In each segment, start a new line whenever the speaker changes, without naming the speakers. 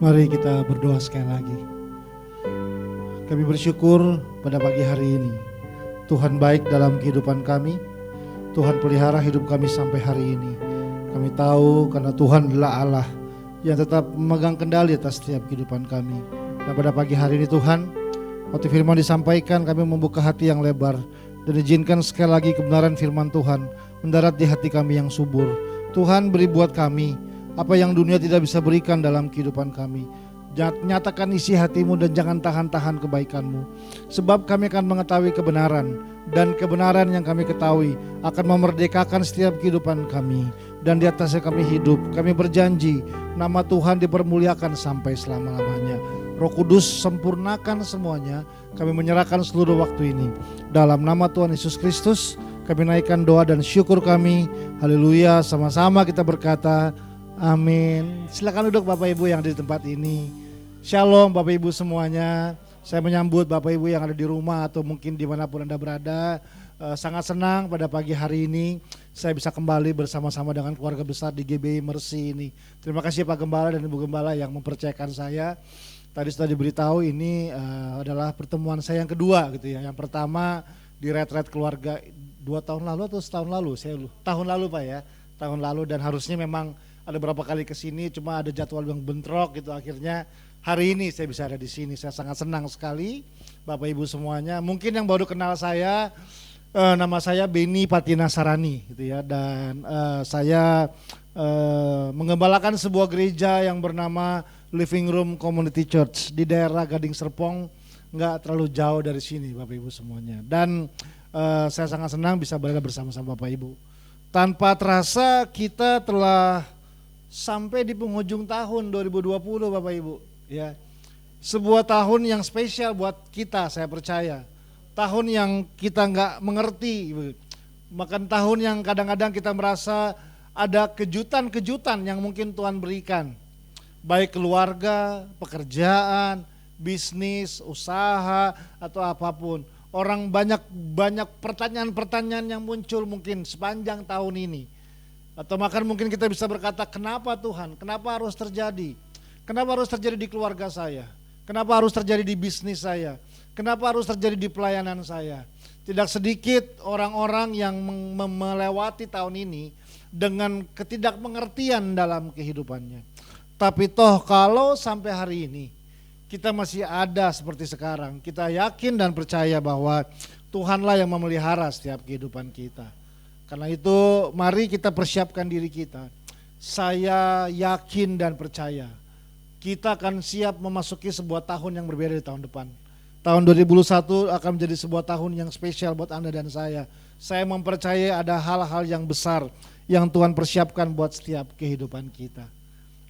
Mari kita berdoa sekali lagi. Kami bersyukur pada pagi hari ini. Tuhan baik dalam kehidupan kami. Tuhan pelihara hidup kami sampai hari ini. Kami tahu karena Tuhan adalah Allah yang tetap memegang kendali atas setiap kehidupan kami. Dan pada pagi hari ini Tuhan, waktu firman disampaikan kami membuka hati yang lebar. Dan izinkan sekali lagi kebenaran firman Tuhan mendarat di hati kami yang subur. Tuhan beri buat kami apa yang dunia tidak bisa berikan dalam kehidupan kami. Nyatakan isi hatimu dan jangan tahan-tahan kebaikanmu. Sebab kami akan mengetahui kebenaran, dan kebenaran yang kami ketahui akan memerdekakan setiap kehidupan kami. Dan di atasnya kami hidup. Kami berjanji nama Tuhan dipermuliakan sampai selama-lamanya. Roh Kudus sempurnakan semuanya. Kami menyerahkan seluruh waktu ini dalam nama Tuhan Yesus Kristus. Kami naikkan doa dan syukur kami. Haleluya. Sama-sama kita berkata amin. Silakan duduk Bapak Ibu yang ada di tempat ini. Shalom Bapak Ibu semuanya. Saya menyambut Bapak Ibu yang ada di rumah atau mungkin dimanapun Anda berada. Sangat senang pada pagi hari ini saya bisa kembali bersama-sama dengan keluarga besar di GBI Mercy ini. Terima kasih Pak Gembala dan Ibu Gembala yang mempercayakan saya. Tadi sudah diberitahu ini adalah pertemuan saya yang kedua gitu ya. Yang pertama di retret keluarga 2 tahun lalu atau setahun lalu, tahun lalu Pak ya. Tahun lalu, dan harusnya memang ada beberapa kali ke sini, cuma ada jadwal yang bentrok gitu. Akhirnya hari ini saya bisa ada di sini. Saya sangat senang sekali Bapak Ibu semuanya. Mungkin yang baru kenal saya, nama saya Beni Patina Sarani gitu ya. Dan saya mengembalakan sebuah gereja yang bernama Living Room Community Church di daerah Gading Serpong, nggak terlalu jauh dari sini Bapak Ibu semuanya. Dan saya sangat senang bisa berada bersama-sama Bapak Ibu. Tanpa terasa kita telah sampai di penghujung tahun 2020 Bapak Ibu ya. Sebuah tahun yang spesial buat kita, saya percaya. Tahun yang kita nggak mengerti, bahkan tahun yang kadang-kadang kita merasa ada kejutan-kejutan yang mungkin Tuhan berikan. Baik keluarga, pekerjaan, bisnis, usaha atau apapun. Orang banyak pertanyaan-pertanyaan yang muncul mungkin sepanjang tahun ini. Atau bahkan mungkin kita bisa berkata, kenapa Tuhan? Kenapa harus terjadi? Kenapa harus terjadi di keluarga saya? Kenapa harus terjadi di bisnis saya? Kenapa harus terjadi di pelayanan saya? Tidak sedikit orang-orang yang melewati tahun ini dengan ketidakmengertian dalam kehidupannya. Tapi toh kalau sampai hari ini kita masih ada seperti sekarang, kita yakin dan percaya bahwa Tuhanlah yang memelihara setiap kehidupan kita. Karena itu mari kita persiapkan diri kita. Saya yakin dan percaya kita akan siap memasuki sebuah tahun yang berbeda di tahun depan. Tahun 2021 akan menjadi sebuah tahun yang spesial buat Anda dan saya. Saya mempercayai ada hal-hal yang besar yang Tuhan persiapkan buat setiap kehidupan kita.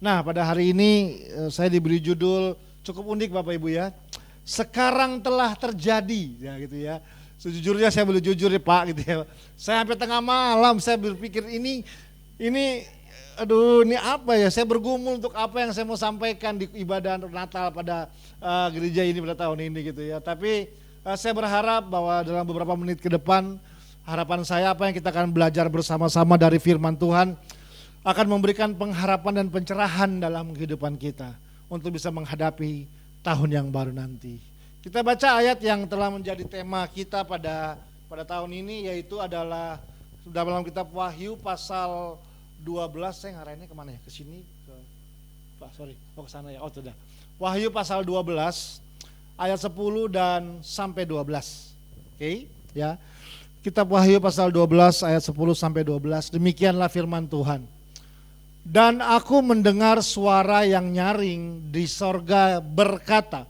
Nah, pada hari ini saya diberi judul cukup unik Bapak Ibu ya. Sekarang telah terjadi ya gitu ya. Sejujurnya saya boleh jujur ya Pak gitu ya. Saya sampai tengah malam saya berpikir ini apa ya? Saya bergumul untuk apa yang saya mau sampaikan di ibadah Natal pada gereja ini pada tahun ini gitu ya. Tapi saya berharap bahwa dalam beberapa menit ke depan harapan saya apa yang kita akan belajar bersama-sama dari firman Tuhan akan memberikan pengharapan dan pencerahan dalam kehidupan kita untuk bisa menghadapi tahun yang baru nanti. Kita baca ayat yang telah menjadi tema kita pada tahun ini, yaitu adalah dalam kitab Wahyu pasal 12. Saya ngarahinnya kemana ya? Ke sini? Ke sana ya. Oh sudah. Wahyu pasal 12 ayat 10 dan sampai 12. Oke, ya. Kitab Wahyu pasal 12 ayat 10 sampai 12. Demikianlah firman Tuhan. Dan aku mendengar suara yang nyaring di sorga berkata,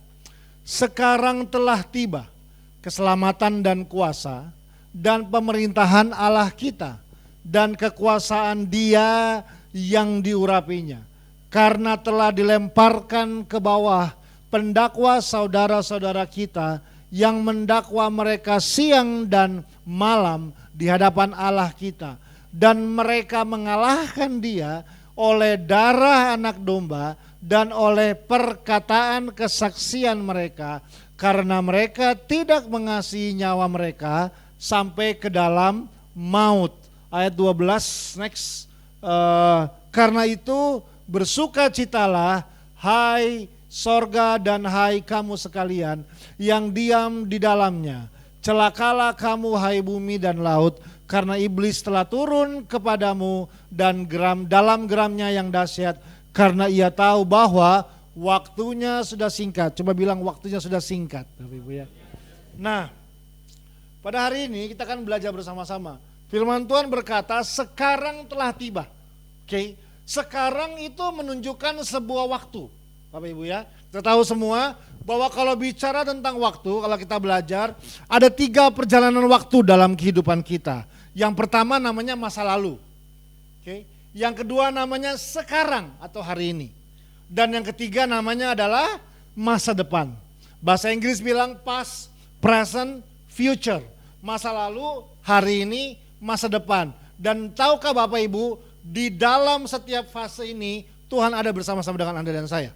sekarang telah tiba keselamatan dan kuasa dan pemerintahan Allah kita dan kekuasaan Dia yang diurapinya. Karena telah dilemparkan ke bawah pendakwa saudara-saudara kita yang mendakwa mereka siang dan malam di hadapan Allah kita. Dan mereka mengalahkan Dia oleh darah anak domba dan oleh perkataan kesaksian mereka, karena mereka tidak mengasihi nyawa mereka sampai ke dalam maut. Ayat 12 next. Karena itu bersukacitalah hai sorga dan hai kamu sekalian yang diam di dalamnya. Celakalah kamu hai bumi dan laut, karena iblis telah turun kepadamu dan dalam geramnya yang dahsyat, karena ia tahu bahwa waktunya sudah singkat. Coba bilang waktunya sudah singkat, Bapak Ibu ya. Nah, pada hari ini kita akan belajar bersama-sama. Firman Tuhan berkata, sekarang telah tiba. Oke, sekarang itu menunjukkan sebuah waktu, Bapak Ibu ya. Kita tahu semua bahwa kalau bicara tentang waktu, kalau kita belajar, ada 3 perjalanan waktu dalam kehidupan kita. Yang pertama namanya masa lalu. Oke. Yang kedua namanya sekarang atau hari ini. Dan yang ketiga namanya adalah masa depan. Bahasa Inggris bilang past, present, future. Masa lalu, hari ini, masa depan. Dan tahukah Bapak Ibu, di dalam setiap fase ini Tuhan ada bersama-sama dengan Anda dan saya.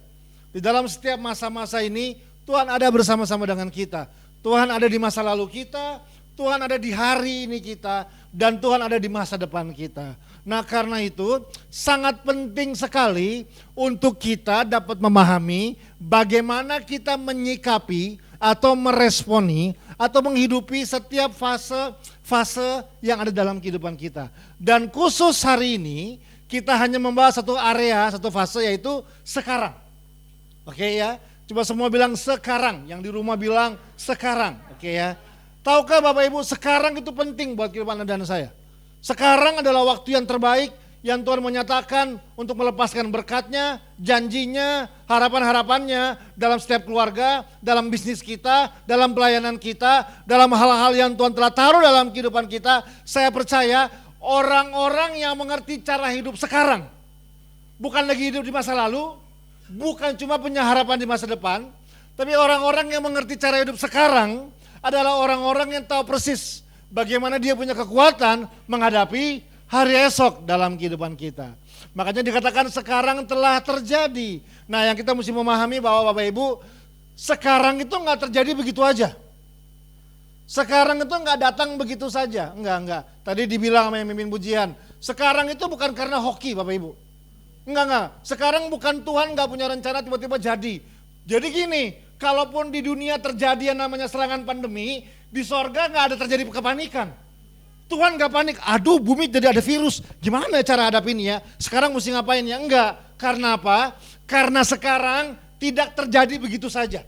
Di dalam setiap masa-masa ini Tuhan ada bersama-sama dengan kita. Tuhan ada di masa lalu kita, Tuhan ada di hari ini kita, dan Tuhan ada di masa depan kita. Nah, karena itu sangat penting sekali untuk kita dapat memahami bagaimana kita menyikapi atau meresponi atau menghidupi setiap fase yang ada dalam kehidupan kita. Dan khusus hari ini kita hanya membahas satu area, satu fase, yaitu sekarang. Oke ya, coba semua bilang sekarang, yang di rumah bilang sekarang, oke ya. Tahukah Bapak Ibu, sekarang itu penting buat kehidupan Anda dan saya. Sekarang adalah waktu yang terbaik yang Tuhan menyatakan untuk melepaskan berkat-Nya, janjinya, harapan-harapannya dalam setiap keluarga, dalam bisnis kita, dalam pelayanan kita, dalam hal-hal yang Tuhan telah taruh dalam kehidupan kita. Saya percaya orang-orang yang mengerti cara hidup sekarang, bukan lagi hidup di masa lalu, bukan cuma punya harapan di masa depan, tapi orang-orang yang mengerti cara hidup sekarang adalah orang-orang yang tahu persis bagaimana dia punya kekuatan menghadapi hari esok dalam kehidupan kita. Makanya dikatakan sekarang telah terjadi. Nah, yang kita mesti memahami bahwa Bapak Ibu, sekarang itu enggak terjadi begitu aja. Sekarang itu enggak datang begitu saja. Enggak. Tadi dibilang sama yang mimpin pujian, sekarang itu bukan karena hoki Bapak Ibu. Enggak. Sekarang bukan Tuhan enggak punya rencana tiba-tiba jadi. Jadi gini, kalaupun di dunia terjadi yang namanya serangan pandemi, di sorga enggak ada terjadi kepanikan. Tuhan enggak panik, aduh bumi jadi ada virus, gimana cara hadapin ya? Sekarang mesti ngapain ya? Enggak, karena apa? Karena sekarang tidak terjadi begitu saja.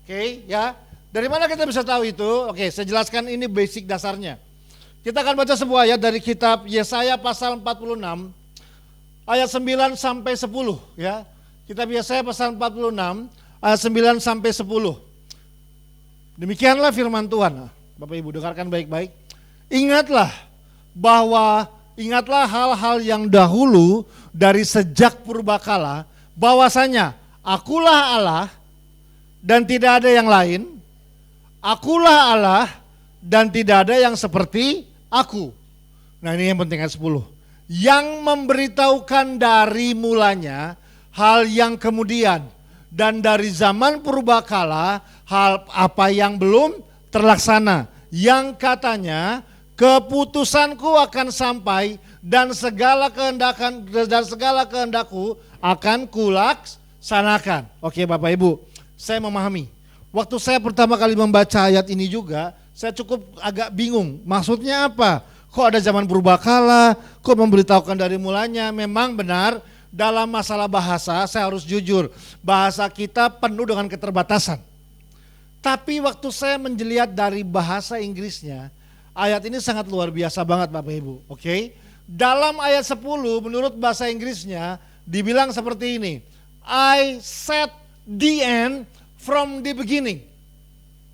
Oke ya, dari mana kita bisa tahu itu? Oke, saya jelaskan ini basic dasarnya. Kita akan baca sebuah ayat dari kitab Yesaya pasal 46, ayat 9 sampai 10 ya. Kitab Yesaya pasal 46 ayat 9 sampai 10. Demikianlah firman Tuhan. Bapak Ibu dengarkan baik-baik. Ingatlah hal-hal yang dahulu dari sejak purbakala, bahwasanya akulah Allah dan tidak ada yang lain. Akulah Allah dan tidak ada yang seperti aku. Nah, ini yang penting ayat 10. Yang memberitahukan dari mulanya hal yang kemudian, dan dari zaman purbakala hal apa yang belum terlaksana, yang katanya keputusanku akan sampai dan segala kehendakku akan kulaksanakan. Oke Bapak Ibu, saya memahami. Waktu saya pertama kali membaca ayat ini juga, saya cukup agak bingung. Maksudnya apa? Kok ada zaman purbakala, kok memberitahukan dari mulanya? Memang benar, dalam masalah bahasa, saya harus jujur, bahasa kita penuh dengan keterbatasan. Tapi waktu saya menjeliat dari bahasa Inggrisnya, ayat ini sangat luar biasa banget Bapak Ibu. Oke? Dalam ayat 10 menurut bahasa Inggrisnya dibilang seperti ini. I set the end from the beginning.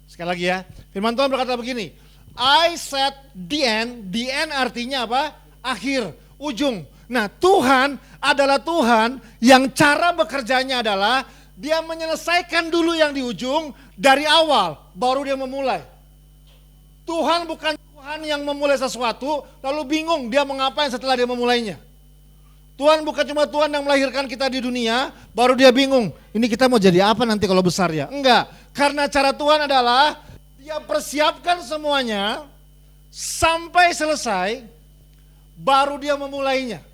Sekali lagi ya, firman Tuhan berkata begini. I set the end artinya apa? Akhir, ujung. Nah, Tuhan adalah Tuhan yang cara bekerjanya adalah Dia menyelesaikan dulu yang di ujung dari awal, baru Dia memulai. Tuhan bukan Tuhan yang memulai sesuatu lalu bingung Dia mengapain setelah Dia memulainya. Tuhan bukan cuma Tuhan yang melahirkan kita di dunia, baru Dia bingung, ini kita mau jadi apa nanti kalau besar ya? Enggak, karena cara Tuhan adalah Dia persiapkan semuanya sampai selesai, baru Dia memulainya.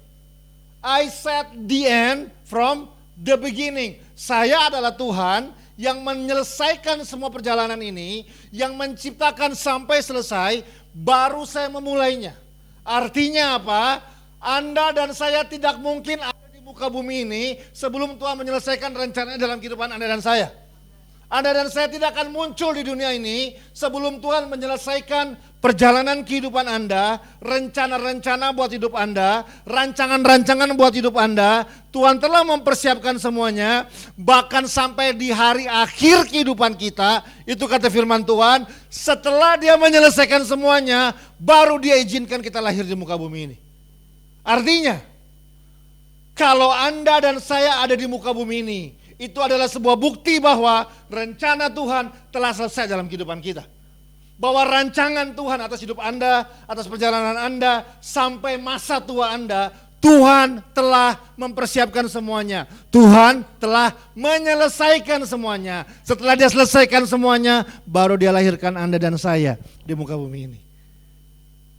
I set the end from the beginning. Saya adalah Tuhan yang menyelesaikan semua perjalanan ini, yang menciptakan sampai selesai, baru saya memulainya. Artinya apa? Anda dan saya tidak mungkin ada di muka bumi ini sebelum Tuhan menyelesaikan rencananya dalam kehidupan Anda dan saya. Anda dan saya tidak akan muncul di dunia ini sebelum Tuhan menyelesaikan perjalanan kehidupan Anda, rencana-rencana buat hidup Anda, rancangan-rancangan buat hidup Anda. Tuhan telah mempersiapkan semuanya, bahkan sampai di hari akhir kehidupan kita, itu kata firman Tuhan, setelah Dia menyelesaikan semuanya, baru Dia izinkan kita lahir di muka bumi ini. Artinya, kalau Anda dan saya ada di muka bumi ini, itu adalah sebuah bukti bahwa rencana Tuhan telah selesai dalam kehidupan kita. Bahwa rancangan Tuhan atas hidup Anda, atas perjalanan Anda, sampai masa tua Anda, Tuhan telah mempersiapkan semuanya. Tuhan telah menyelesaikan semuanya. Setelah Dia selesaikan semuanya, baru Dia lahirkan Anda dan saya di muka bumi ini.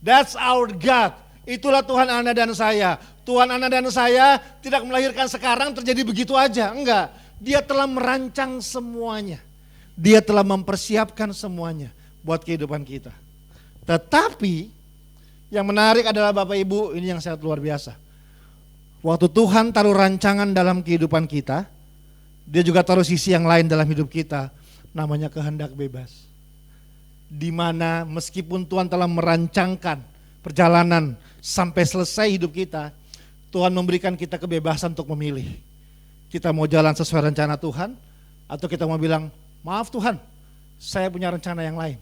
That's our God. Itulah Tuhan Anda dan saya. Tuhan Anda dan saya tidak melahirkan sekarang terjadi begitu aja. Enggak. Dia telah merancang semuanya. Dia telah mempersiapkan semuanya buat kehidupan kita. Tetapi yang menarik adalah Bapak Ibu, ini yang sangat luar biasa. Waktu Tuhan taruh rancangan dalam kehidupan kita, Dia juga taruh sisi yang lain dalam hidup kita, namanya kehendak bebas. Di mana meskipun Tuhan telah merancangkan perjalanan sampai selesai hidup kita, Tuhan memberikan kita kebebasan untuk memilih. Kita mau jalan sesuai rencana Tuhan, atau kita mau bilang, maaf Tuhan, saya punya rencana yang lain.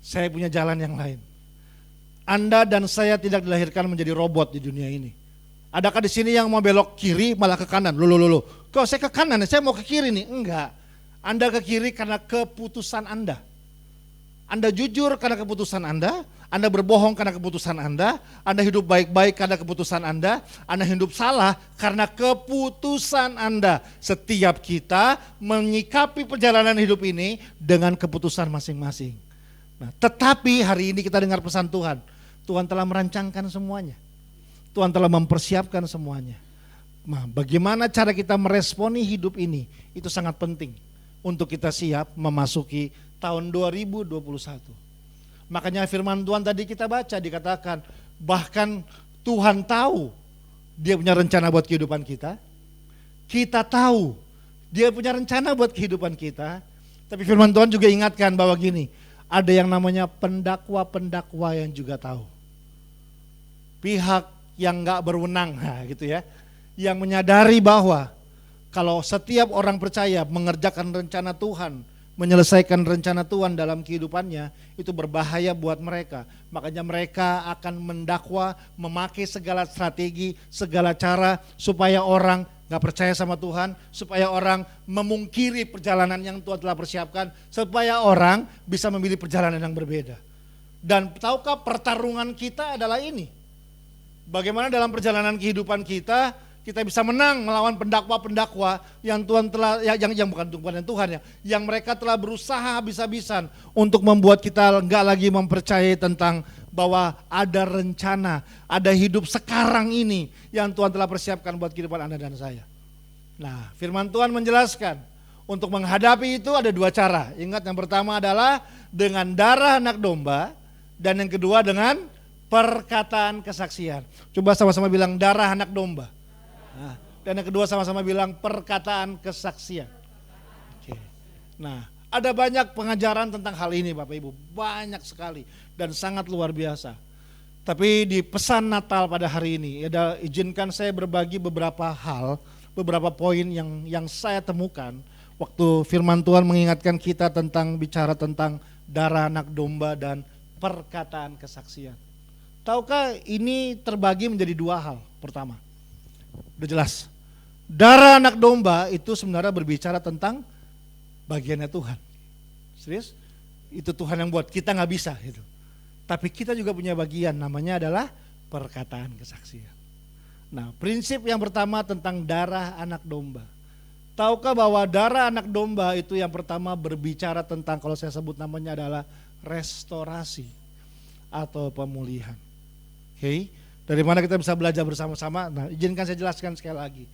Saya punya jalan yang lain. Anda dan saya tidak dilahirkan menjadi robot di dunia ini. Adakah di sini yang mau belok kiri malah ke kanan? Loh. Kok saya ke kanan, saya mau ke kiri nih? Enggak. Anda ke kiri karena keputusan Anda. Anda jujur karena keputusan Anda berbohong karena keputusan Anda hidup baik-baik karena keputusan Anda hidup salah karena keputusan Anda. Setiap kita menyikapi perjalanan hidup ini dengan keputusan masing-masing. Nah, tetapi hari ini kita dengar pesan Tuhan. Tuhan telah merancangkan semuanya. Tuhan telah mempersiapkan semuanya. Nah, bagaimana cara kita meresponi hidup ini, itu sangat penting untuk kita siap memasuki tahun 2021. Makanya firman Tuhan tadi kita baca dikatakan bahkan Tuhan tahu Dia punya rencana buat kehidupan kita. Kita tahu Dia punya rencana buat kehidupan kita. Tapi firman Tuhan juga ingatkan bahwa gini, ada yang namanya pendakwa-pendakwa yang juga tahu. Pihak yang gak berwenang gitu ya, yang menyadari bahwa kalau setiap orang percaya mengerjakan rencana Tuhan, menyelesaikan rencana Tuhan dalam kehidupannya, itu berbahaya buat mereka. Makanya mereka akan mendakwa, memakai segala strategi, segala cara supaya orang gak percaya sama Tuhan, supaya orang memungkiri perjalanan yang Tuhan telah persiapkan, supaya orang bisa memilih perjalanan yang berbeda. Dan tahukah pertarungan kita adalah ini? Bagaimana dalam perjalanan kehidupan kita bisa menang melawan pendakwa-pendakwa yang Tuhan telah yang bukan Tuhan ya, yang mereka telah berusaha habis-habisan untuk membuat kita enggak lagi mempercayai tentang bahwa ada rencana, ada hidup sekarang ini yang Tuhan telah persiapkan buat kehidupan Anda dan saya. Nah, firman Tuhan menjelaskan untuk menghadapi itu ada dua cara. Ingat, yang pertama adalah dengan darah anak domba, dan yang kedua dengan perkataan kesaksian. Coba sama-sama bilang darah anak domba. Nah, dan yang kedua sama-sama bilang perkataan kesaksian. Oke. Nah, ada banyak pengajaran tentang hal ini Bapak Ibu, banyak sekali dan sangat luar biasa. Tapi di pesan Natal pada hari ini, izinkan saya berbagi beberapa hal, beberapa poin yang saya temukan waktu firman Tuhan mengingatkan kita tentang bicara tentang darah anak domba dan perkataan kesaksian. Tahukah ini terbagi menjadi dua hal. Pertama, udah jelas, darah anak domba itu sebenarnya berbicara tentang bagiannya Tuhan. Serius? Itu Tuhan yang buat, kita gak bisa gitu. Tapi kita juga punya bagian, namanya adalah perkataan kesaksian. Nah, prinsip yang pertama tentang darah anak domba. Tahukah bahwa darah anak domba itu yang pertama berbicara tentang, kalau saya sebut namanya adalah restorasi atau pemulihan. Oke, dari mana kita bisa belajar bersama-sama? Nah, izinkan saya jelaskan sekali lagi.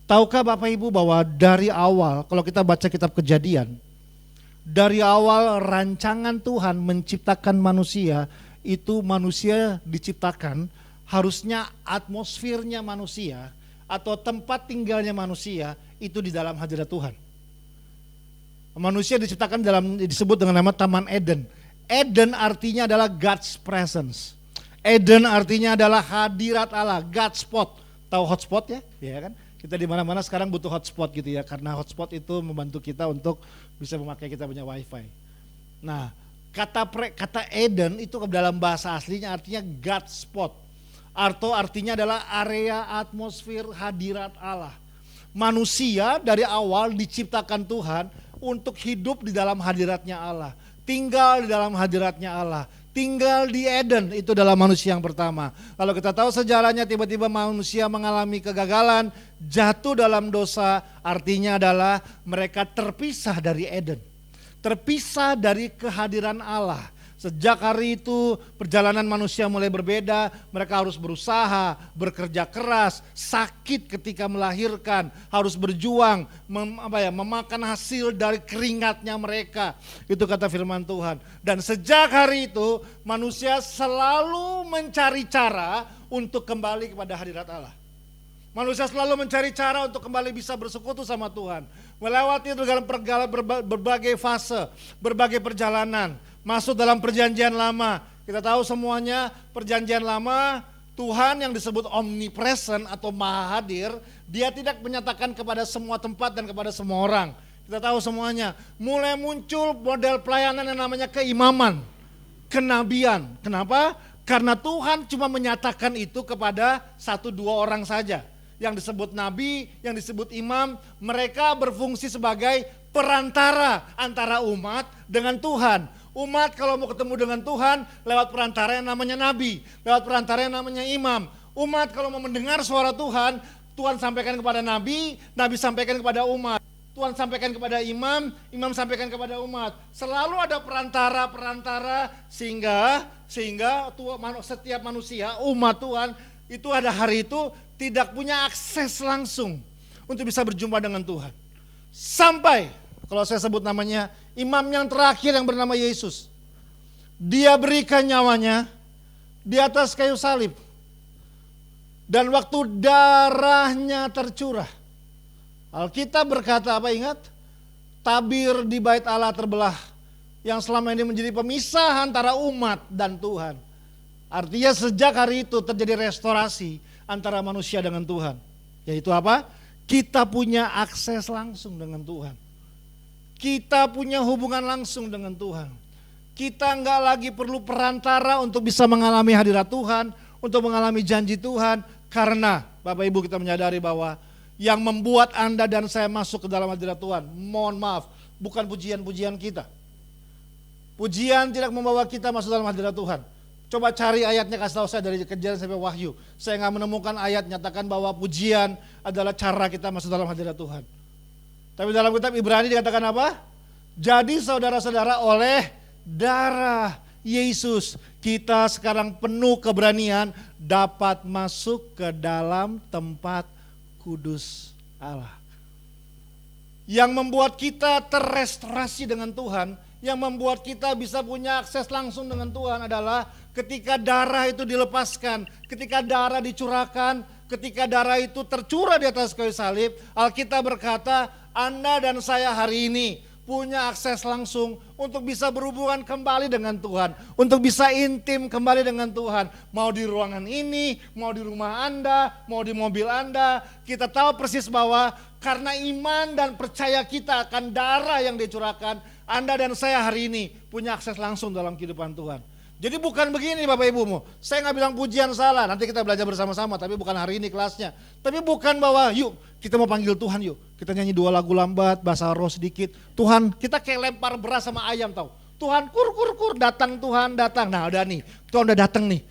Tahukah Bapak Ibu bahwa dari awal, kalau kita baca kitab Kejadian, dari awal rancangan Tuhan menciptakan manusia, itu manusia diciptakan, harusnya atmosfernya manusia atau tempat tinggalnya manusia itu di dalam hadirat Tuhan. Manusia diciptakan disebut dengan nama Taman Eden. Eden artinya adalah God's presence. Eden artinya adalah hadirat Allah, God's spot. Tahu hotspot ya? Ya kan? Kita di mana-mana sekarang butuh hotspot gitu ya, karena hotspot itu membantu kita untuk bisa memakai kita punya wifi. Nah, kata Eden itu dalam bahasa aslinya artinya God's spot. Artinya adalah area atmosfer hadirat Allah. Manusia dari awal diciptakan Tuhan untuk hidup di dalam hadiratnya Allah, tinggal di dalam hadiratnya Allah. Tinggal di Eden, itu adalah manusia yang pertama. Lalu kita tahu sejarahnya, tiba-tiba manusia mengalami kegagalan, jatuh dalam dosa, artinya adalah mereka terpisah dari Eden. Terpisah dari kehadiran Allah. Sejak hari itu perjalanan manusia mulai berbeda, mereka harus berusaha, bekerja keras, sakit ketika melahirkan, harus berjuang, memakan hasil dari keringatnya mereka. Itu kata firman Tuhan. Dan sejak hari itu manusia selalu mencari cara untuk kembali kepada hadirat Allah. Manusia selalu mencari cara untuk kembali bisa bersekutu sama Tuhan. Melewati dalam berbagai fase, berbagai perjalanan. Masuk dalam perjanjian lama. Kita tahu semuanya perjanjian lama, Tuhan yang disebut omnipresent atau maha hadir, dia tidak menyatakan kepada semua tempat dan kepada semua orang. Kita tahu semuanya. Mulai muncul model pelayanan yang namanya keimaman, kenabian. Kenapa? Karena Tuhan cuma menyatakan itu kepada 1-2 orang saja. Yang disebut nabi, yang disebut imam, mereka berfungsi sebagai perantara antara umat dengan Tuhan. Umat kalau mau ketemu dengan Tuhan lewat perantara yang namanya nabi, lewat perantara yang namanya imam. Umat kalau mau mendengar suara Tuhan, Tuhan sampaikan kepada nabi, nabi sampaikan kepada umat. Tuhan sampaikan kepada imam, imam sampaikan kepada umat. Selalu ada perantara-perantara sehingga setiap manusia, umat Tuhan, itu ada hari itu tidak punya akses langsung untuk bisa berjumpa dengan Tuhan. Sampai, kalau saya sebut namanya, imam yang terakhir yang bernama Yesus. Dia berikan nyawanya di atas kayu salib. Dan waktu darahnya tercurah, Alkitab berkata apa ingat? Tabir di bait Allah terbelah, yang selama ini menjadi pemisah antara umat dan Tuhan. Artinya sejak hari itu terjadi restorasi antara manusia dengan Tuhan. Yaitu apa? Kita punya akses langsung dengan Tuhan. Kita punya hubungan langsung dengan Tuhan. Kita enggak lagi perlu perantara untuk bisa mengalami hadirat Tuhan, untuk mengalami janji Tuhan. Karena Bapak Ibu kita menyadari bahwa yang membuat Anda dan saya masuk ke dalam hadirat Tuhan, mohon maaf, bukan pujian-pujian kita. Pujian tidak membawa kita masuk dalam hadirat Tuhan. Coba cari ayatnya, kasih tahu saya dari Kejadian sampai Wahyu. Saya nggak menemukan ayat nyatakan bahwa pujian adalah cara kita masuk dalam hadirat Tuhan. Tapi dalam kitab Ibrani dikatakan apa? Jadi saudara-saudara, oleh darah Yesus kita sekarang penuh keberanian dapat masuk ke dalam tempat kudus Allah. Yang membuat kita terrestorasi dengan Tuhan, yang membuat kita bisa punya akses langsung dengan Tuhan adalah ketika darah itu dilepaskan, ketika darah dicurahkan, ketika darah itu tercurah di atas kayu salib. Alkitab berkata, Anda dan saya hari ini punya akses langsung untuk bisa berhubungan kembali dengan Tuhan, untuk bisa intim kembali dengan Tuhan. Mau di ruangan ini, mau di rumah Anda, mau di mobil Anda, kita tahu persis bahwa karena iman dan percaya kita akan darah yang dicurahkan, Anda dan saya hari ini punya akses langsung dalam kehidupan Tuhan. Jadi bukan begini Bapak Ibumu, saya nggak bilang pujian salah, nanti kita belajar bersama-sama, tapi bukan hari ini kelasnya. Tapi bukan bahwa yuk kita mau panggil Tuhan yuk, kita nyanyi 2 lagu lambat, bahasa roh sedikit. Tuhan, kita kayak lempar beras sama ayam tahu. Tuhan kur, datang Tuhan datang. Nah udah nih, Tuhan udah datang nih.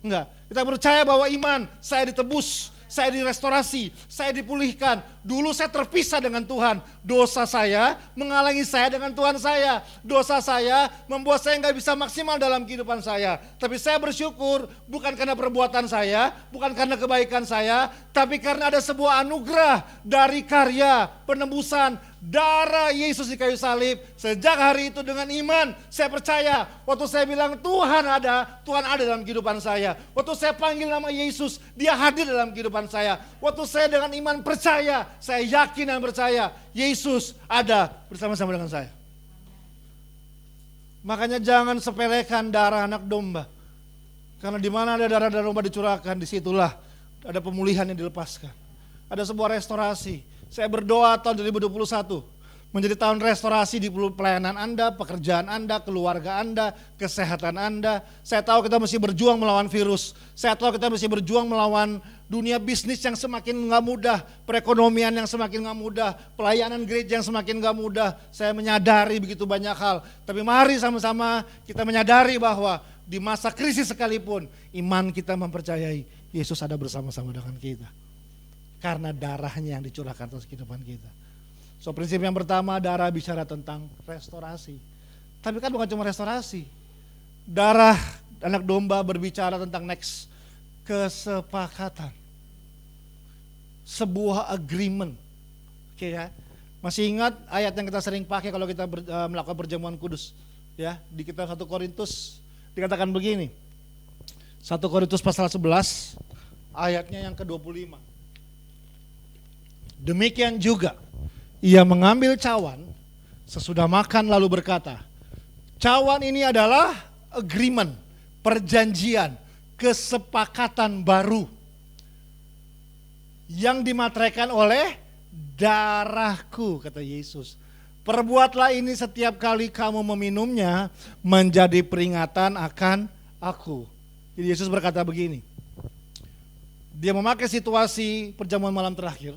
Enggak. Kita percaya bahwa iman, saya ditebus, saya direstorasi, saya dipulihkan. Dulu saya terpisah dengan Tuhan. Dosa saya menghalangi saya dengan Tuhan saya. Dosa saya membuat saya nggak bisa maksimal dalam kehidupan saya. Tapi saya bersyukur bukan karena perbuatan saya, bukan karena kebaikan saya, tapi karena ada sebuah anugerah dari karya penembusan darah Yesus di kayu salib. Sejak hari itu dengan iman saya percaya, waktu saya bilang Tuhan ada dalam kehidupan saya. Waktu saya panggil nama Yesus, dia hadir dalam kehidupan saya. Waktu saya dengan iman percaya, saya yakin dan percaya Yesus ada bersama-sama dengan saya. Makanya jangan sepelekan darah anak domba. Karena di mana ada darah domba dicurahkan, disitulah ada pemulihan yang dilepaskan. Ada sebuah restorasi. Saya berdoa tahun 2021 menjadi tahun restorasi di pelayanan Anda, pekerjaan Anda, keluarga Anda, kesehatan Anda. Saya tahu kita mesti berjuang melawan virus. Saya tahu kita mesti berjuang melawan dunia bisnis yang semakin gak mudah, perekonomian yang semakin gak mudah, pelayanan gereja yang semakin gak mudah. Saya menyadari begitu banyak hal. Tapi mari sama-sama kita menyadari bahwa di masa krisis sekalipun, iman kita mempercayai Yesus ada bersama-sama dengan kita. Karena darahnya yang dicurahkan atas kehidupan kita. So prinsip yang pertama, darah bicara tentang restorasi. Tapi kan bukan cuma restorasi. Darah anak domba berbicara tentang next, kesepakatan. Sebuah agreement. Oke ya. Masih ingat ayat yang kita sering pakai kalau kita melakukan perjamuan kudus. Ya, di kitab 1 Korintus dikatakan begini. 1 Korintus pasal 11 ayatnya yang ke-25. Demikian juga ia mengambil cawan sesudah makan lalu berkata, cawan ini adalah agreement, perjanjian, kesepakatan baru yang dimateraikan oleh darahku, kata Yesus. Perbuatlah ini setiap kali kamu meminumnya menjadi peringatan akan aku. Jadi Yesus berkata begini, dia memakai situasi perjamuan malam terakhir.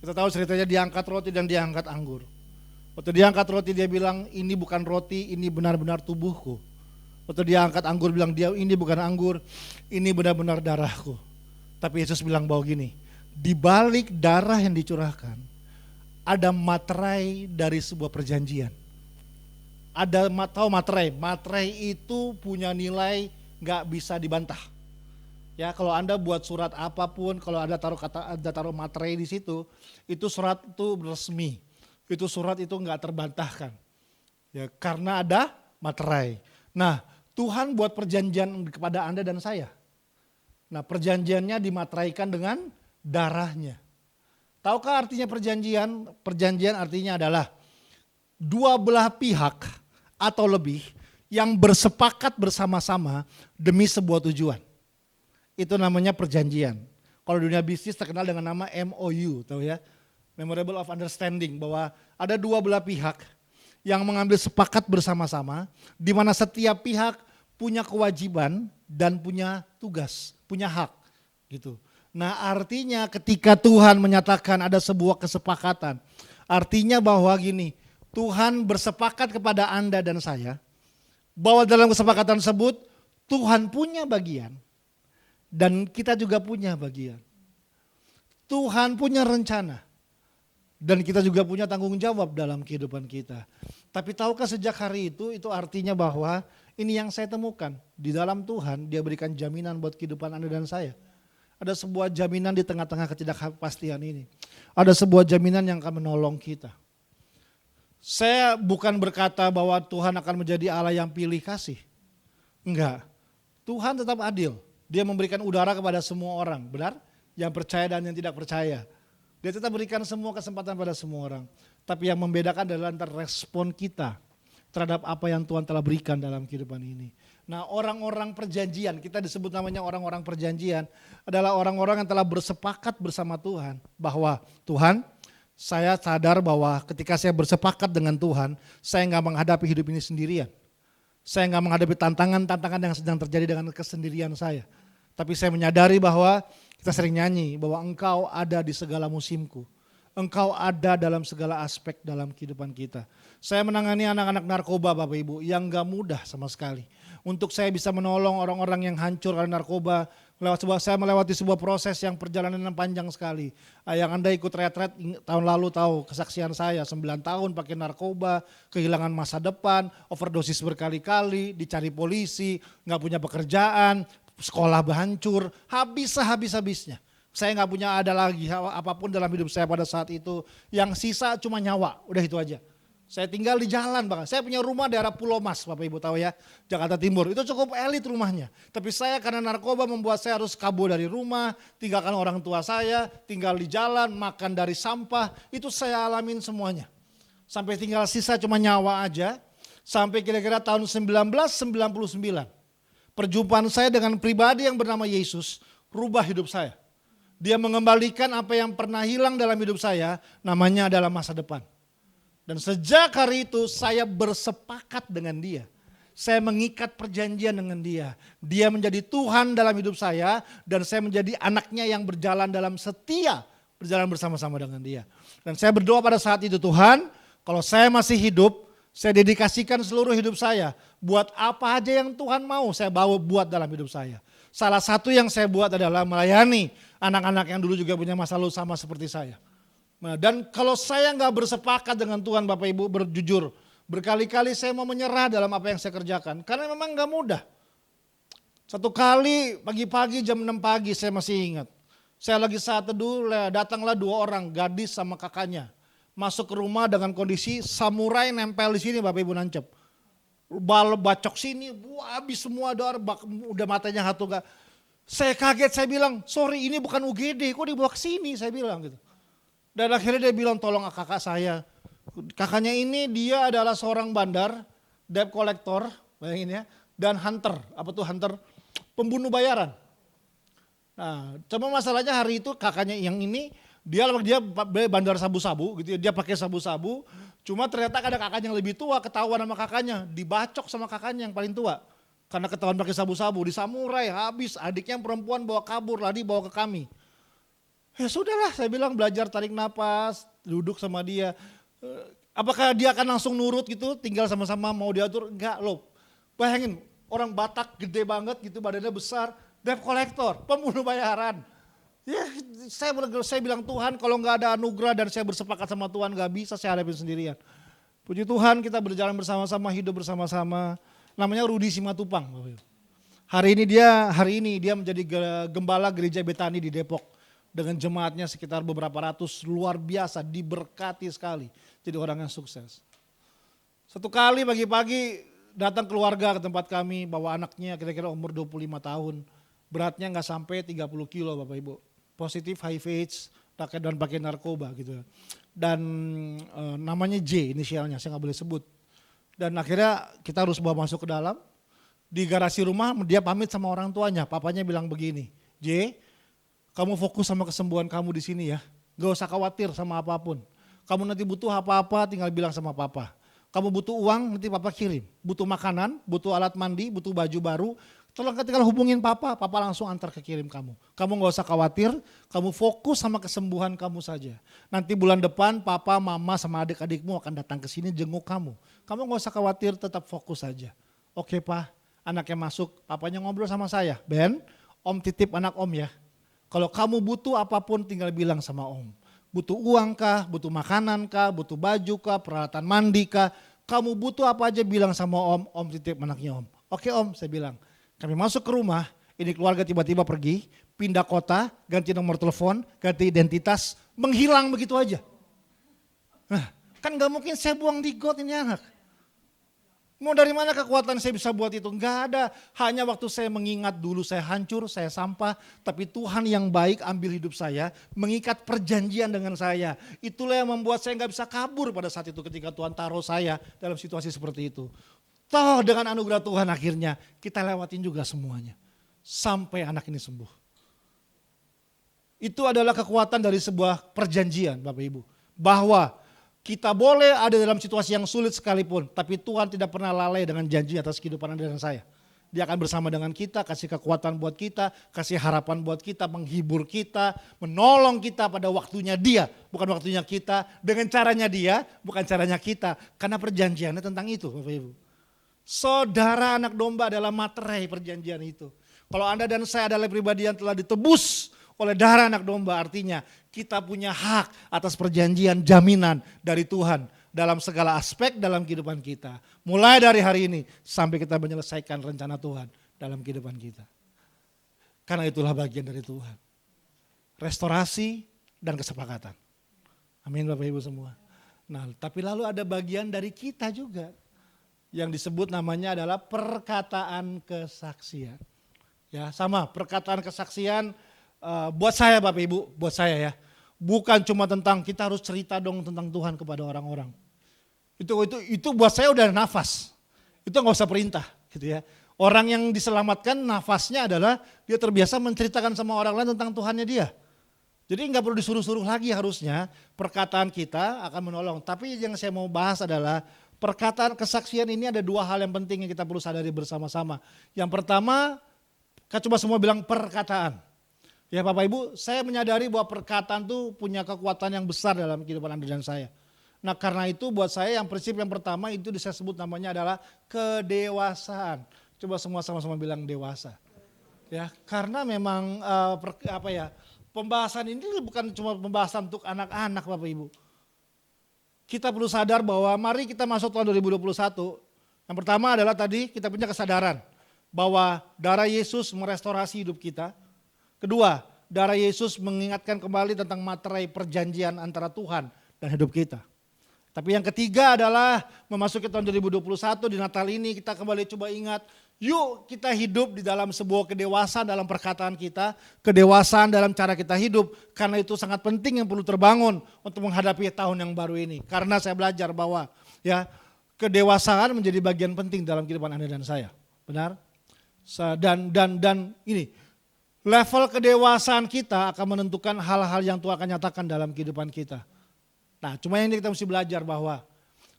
Kita tahu ceritanya diangkat roti dan diangkat anggur. Waktu diangkat roti dia bilang ini bukan roti, ini benar-benar tubuhku. Waktu dia angkat anggur bilang dia ini bukan anggur, ini benar-benar darahku. Tapi Yesus bilang bahwa gini, di balik darah yang dicurahkan ada materai dari sebuah perjanjian. Ada tahu materai? Materai itu punya nilai nggak bisa dibantah. Ya, kalau Anda buat surat apapun, kalau Anda taruh materai di situ, itu surat itu resmi. Itu surat itu enggak terbantahkan. Ya, karena ada materai. Nah, Tuhan buat perjanjian kepada Anda dan saya. Nah, perjanjiannya dimateraikan dengan darahnya. Tahukah artinya perjanjian? Perjanjian artinya adalah dua belah pihak atau lebih yang bersepakat bersama-sama demi sebuah tujuan. Itu namanya perjanjian. Kalau dunia bisnis terkenal dengan nama MOU, tahu ya? Memorable of Understanding, bahwa ada dua belah pihak yang mengambil sepakat bersama-sama, di mana setiap pihak punya kewajiban dan punya tugas, punya hak, gitu. Nah, artinya ketika Tuhan menyatakan ada sebuah kesepakatan, artinya bahwa gini, Tuhan bersepakat kepada Anda dan saya, bahwa dalam kesepakatan tersebut Tuhan punya bagian. Dan kita juga punya bagian. Tuhan punya rencana. Dan kita juga punya tanggung jawab dalam kehidupan kita. Tapi tahukah sejak hari itu artinya bahwa ini yang saya temukan. Di dalam Tuhan dia berikan jaminan buat kehidupan Anda dan saya. Ada sebuah jaminan di tengah-tengah ketidakpastian ini. Ada sebuah jaminan yang akan menolong kita. Saya bukan berkata bahwa Tuhan akan menjadi Allah yang pilih kasih. Enggak. Tuhan tetap adil. Dia memberikan udara kepada semua orang, benar? Yang percaya dan yang tidak percaya. Dia tetap berikan semua kesempatan pada semua orang. Tapi yang membedakan adalah antara respon kita terhadap apa yang Tuhan telah berikan dalam kehidupan ini. Nah, orang-orang perjanjian, kita disebut namanya orang-orang perjanjian, adalah orang-orang yang telah bersepakat bersama Tuhan. Bahwa Tuhan, saya sadar bahwa ketika saya bersepakat dengan Tuhan, saya nggak menghadapi hidup ini sendirian. Saya nggak menghadapi tantangan-tantangan yang sedang terjadi dengan kesendirian saya. Tapi saya menyadari bahwa kita sering nyanyi bahwa Engkau ada di segala musimku. Engkau ada dalam segala aspek dalam kehidupan kita. Saya menangani anak-anak narkoba Bapak Ibu yang gak mudah sama sekali. Untuk saya bisa menolong orang-orang yang hancur karena narkoba, saya melewati sebuah proses yang perjalanan yang panjang sekali. Yang Anda ikut retret tahun lalu tahu kesaksian saya, 9 tahun pakai narkoba, kehilangan masa depan, overdosis berkali-kali, dicari polisi, gak punya pekerjaan, sekolah hancur, habis-habisnya. Saya gak punya ada lagi apapun dalam hidup saya pada saat itu, yang sisa cuma nyawa, udah itu aja. Saya tinggal di jalan bahkan. Saya punya rumah daerah Pulau Mas, Bapak Ibu tahu ya, Jakarta Timur. Itu cukup elit rumahnya. Tapi saya karena narkoba membuat saya harus kabur dari rumah, tinggalkan orang tua saya, tinggal di jalan, makan dari sampah. Itu saya alamin semuanya. Sampai tinggal sisa cuma nyawa aja. Sampai kira-kira tahun 1999. Perjumpaan saya dengan pribadi yang bernama Yesus rubah hidup saya. Dia mengembalikan apa yang pernah hilang dalam hidup saya, namanya adalah masa depan. Dan sejak hari itu saya bersepakat dengan dia. Saya mengikat perjanjian dengan dia. Dia menjadi Tuhan dalam hidup saya dan saya menjadi anaknya yang berjalan dalam setia, berjalan bersama-sama dengan dia. Dan saya berdoa pada saat itu, Tuhan, kalau saya masih hidup, saya dedikasikan seluruh hidup saya. Buat apa aja yang Tuhan mau saya bawa buat dalam hidup saya. Salah satu yang saya buat adalah melayani anak-anak yang dulu juga punya masa lalu sama seperti saya. Nah, dan kalau saya nggak bersepakat dengan Tuhan Bapak Ibu berjujur, berkali-kali saya mau menyerah dalam apa yang saya kerjakan. Karena memang nggak mudah. Satu kali pagi-pagi jam 6 pagi saya masih ingat. Saya lagi saat teduh, datanglah 2 orang gadis sama kakaknya. Masuk ke rumah dengan kondisi samurai nempel di sini Bapak Ibu nancep. Bal bacok sini, habis semua udah matanya satu gak. Saya kaget, saya bilang, sorry ini bukan UGD, kok dibawa ke sini, saya bilang gitu. Dan akhirnya dia bilang tolong kakak saya. Kakaknya ini dia adalah seorang bandar, debt collector, bayangin ya. Dan hunter, apa tuh hunter? Pembunuh bayaran. Nah, cuma masalahnya hari itu kakaknya yang ini, dia bandar sabu-sabu gitu ya. Dia pakai sabu-sabu, cuma ternyata ada kakaknya yang lebih tua, ketahuan sama kakaknya. Dibacok sama kakaknya yang paling tua. Karena ketahuan pakai sabu-sabu, disamurai, habis. Adiknya yang perempuan bawa kabur, lagi bawa ke kami. Ya sudahlah, saya bilang belajar tarik napas, duduk sama dia. Apakah dia akan langsung nurut gitu, tinggal sama-sama mau diatur? Enggak loh. Bayangin, orang Batak gede banget gitu, badannya besar, debt collector, pembunuh bayaran. Ya saya bilang Tuhan kalau nggak ada anugerah dan saya bersepakat sama Tuhan nggak bisa saya hadapin sendirian. Puji Tuhan kita berjalan bersama-sama, hidup bersama-sama. Namanya Rudi Simatupang. Hari ini dia menjadi gembala gereja Betani di Depok. Dengan jemaatnya sekitar beberapa ratus, luar biasa, diberkati sekali. Jadi orang yang sukses. Satu kali pagi-pagi datang keluarga ke tempat kami, bawa anaknya kira-kira umur 25 tahun. Beratnya nggak sampai 30 kilo Bapak Ibu. Positif HIV/AIDS dan pakai narkoba gitu. Dan namanya J inisialnya, saya nggak boleh sebut. Dan akhirnya kita harus bawa masuk ke dalam. Di garasi rumah dia pamit sama orang tuanya. Papanya bilang begini, J, kamu fokus sama kesembuhan kamu di sini ya. Gak usah khawatir sama apapun. Kamu nanti butuh apa-apa tinggal bilang sama papa. Kamu butuh uang nanti papa kirim. Butuh makanan, butuh alat mandi, butuh baju baru. Tolong tinggal hubungin papa langsung antar ke kirim kamu. Kamu gak usah khawatir, kamu fokus sama kesembuhan kamu saja. Nanti bulan depan papa, mama sama adik-adikmu akan datang ke sini jenguk kamu. Kamu gak usah khawatir, tetap fokus saja. Oke pak, anaknya masuk, papanya ngobrol sama saya. Ben, om titip anak om ya. Kalau kamu butuh apapun tinggal bilang sama om. Butuh uang kah, butuh makanan kah, butuh baju kah, peralatan mandi kah. Kamu butuh apa aja bilang sama om titip anaknya om. Oke om, saya bilang. Kami masuk ke rumah, ini keluarga tiba-tiba pergi, pindah kota, ganti nomor telepon, ganti identitas, menghilang begitu aja. Nah, kan gak mungkin saya buang di got ini anak. Mau dari mana kekuatan saya bisa buat itu? Enggak ada. Hanya waktu saya mengingat dulu saya hancur, saya sampah. Tapi Tuhan yang baik ambil hidup saya, mengikat perjanjian dengan saya. Itulah yang membuat saya gak bisa kabur pada saat itu ketika Tuhan taruh saya dalam situasi seperti itu. Toh dengan anugerah Tuhan akhirnya kita lewatin juga semuanya. Sampai anak ini sembuh. Itu adalah kekuatan dari sebuah perjanjian Bapak Ibu. Bahwa kita boleh ada dalam situasi yang sulit sekalipun, tapi Tuhan tidak pernah lalai dengan janji atas kehidupan Anda dan saya. Dia akan bersama dengan kita, kasih kekuatan buat kita, kasih harapan buat kita, menghibur kita, menolong kita pada waktunya dia, bukan waktunya kita, dengan caranya dia, bukan caranya kita. Karena perjanjiannya tentang itu Bapak Ibu. Saudara anak domba adalah materai perjanjian itu. Kalau Anda dan saya adalah pribadi yang telah ditebus oleh darah anak domba, artinya kita punya hak atas perjanjian jaminan dari Tuhan dalam segala aspek dalam kehidupan kita. Mulai dari hari ini sampai kita menyelesaikan rencana Tuhan dalam kehidupan kita. Karena itulah bagian dari Tuhan. Restorasi dan kesepakatan. Amin Bapak Ibu semua. Nah, tapi lalu ada bagian dari kita juga. Yang disebut namanya adalah perkataan kesaksian. Ya, sama perkataan kesaksian buat saya Bapak Ibu, buat saya ya. Bukan cuma tentang kita harus cerita dong tentang Tuhan kepada orang-orang. Itu buat saya udah nafas. Itu nggak usah perintah gitu ya. Orang yang diselamatkan nafasnya adalah dia terbiasa menceritakan sama orang lain tentang Tuhannya dia. Jadi nggak perlu disuruh-suruh lagi harusnya, perkataan kita akan menolong. Tapi yang saya mau bahas adalah perkataan kesaksian ini ada dua hal yang penting yang kita perlu sadari bersama-sama. Yang pertama, kita coba semua bilang perkataan. Ya Bapak Ibu, saya menyadari bahwa perkataan itu punya kekuatan yang besar dalam kehidupan Anda dan saya. Nah karena itu buat saya yang prinsip yang pertama itu saya sebut namanya adalah kedewasaan. Coba semua sama-sama bilang dewasa. Ya, karena memang pembahasan ini bukan cuma pembahasan untuk anak-anak Bapak Ibu. Kita perlu sadar bahwa mari kita masuk tahun 2021. Yang pertama adalah tadi kita punya kesadaran bahwa darah Yesus merestorasi hidup kita. Kedua, darah Yesus mengingatkan kembali tentang materai perjanjian antara Tuhan dan hidup kita. Tapi yang ketiga adalah memasuki tahun 2021 di Natal ini kita kembali coba ingat, yuk kita hidup di dalam sebuah kedewasaan dalam perkataan kita, kedewasaan dalam cara kita hidup. Karena itu sangat penting yang perlu terbangun untuk menghadapi tahun yang baru ini. Karena saya belajar bahwa ya kedewasaan menjadi bagian penting dalam kehidupan Anda dan saya. Benar? Dan ini level kedewasaan kita akan menentukan hal-hal yang Tuhan akan nyatakan dalam kehidupan kita. Nah cuma yang ini kita mesti belajar bahwa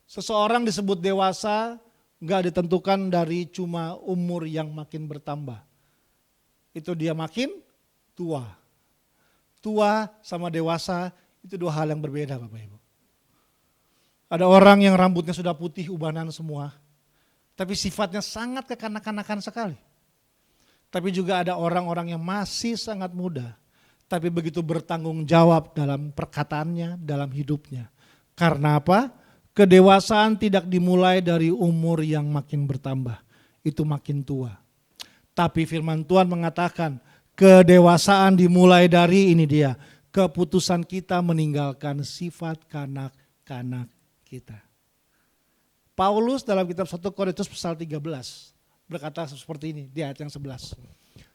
seseorang disebut dewasa gak ditentukan dari cuma umur yang makin bertambah. Itu dia makin tua. Tua sama dewasa itu dua hal yang berbeda Bapak Ibu. Ada orang yang rambutnya sudah putih ubanan semua. Tapi sifatnya sangat kekanak-kanakan sekali. Tapi juga ada orang-orang yang masih sangat muda. Tapi begitu bertanggung jawab dalam perkataannya, dalam hidupnya. Karena apa? Kedewasaan tidak dimulai dari umur yang makin bertambah. Itu makin tua. Tapi firman Tuhan mengatakan kedewasaan dimulai dari ini dia. Keputusan kita meninggalkan sifat kanak-kanak kita. Paulus dalam kitab 1 Korintus pasal 13 berkata seperti ini di ayat yang 11.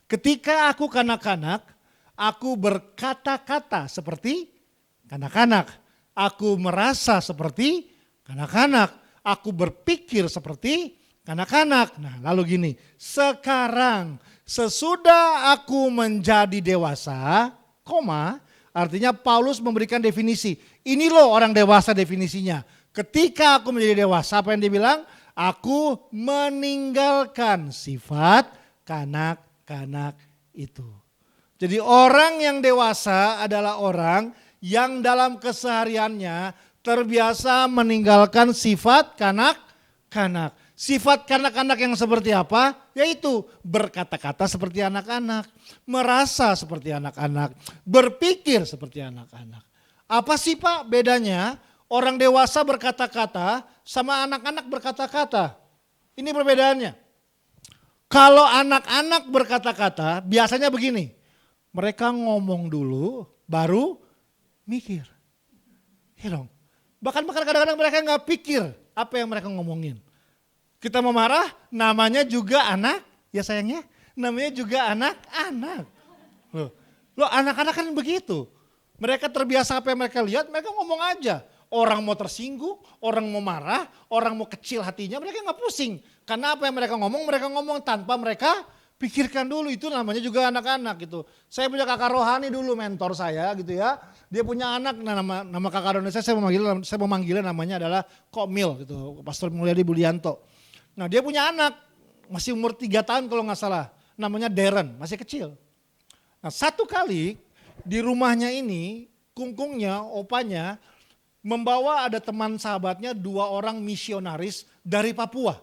Ketika aku kanak-kanak, aku berkata-kata seperti kanak-kanak. Aku merasa seperti kanak-kanak. Aku berpikir seperti kanak-kanak. Nah lalu gini, sekarang sesudah aku menjadi dewasa, artinya Paulus memberikan definisi. Ini loh orang dewasa definisinya. Ketika aku menjadi dewasa, apa yang dia bilang? Aku meninggalkan sifat kanak-kanak itu. Jadi orang yang dewasa adalah orang yang dalam kesehariannya terbiasa meninggalkan sifat kanak-kanak. Sifat kanak-kanak yang seperti apa? Yaitu berkata-kata seperti anak-anak, merasa seperti anak-anak, berpikir seperti anak-anak. Apa sih Pak bedanya orang dewasa berkata-kata sama anak-anak berkata-kata? Ini perbedaannya. Kalau anak-anak berkata-kata biasanya begini. Mereka ngomong dulu, baru mikir. Ya dong. Bahkan kadang-kadang mereka nggak pikir apa yang mereka ngomongin. Kita mau marah, namanya juga anak, ya sayangnya, namanya juga anak-anak. Loh anak-anak kan begitu. Mereka terbiasa apa yang mereka lihat, mereka ngomong aja. Orang mau tersinggung, orang mau marah, orang mau kecil hatinya, mereka nggak pusing. Karena apa yang mereka ngomong tanpa mereka pikirkan dulu, itu namanya juga anak-anak gitu. Saya punya kakak rohani dulu mentor saya gitu ya. Dia punya anak, nama kakak rohani saya memanggilnya namanya adalah Komil gitu, Pastor Mulyadi Budianto. Nah dia punya anak, masih umur 3 tahun kalau nggak salah. Namanya Darren, masih kecil. Nah satu kali di rumahnya ini, kungkungnya, opanya, membawa ada teman sahabatnya 2 orang misionaris dari Papua.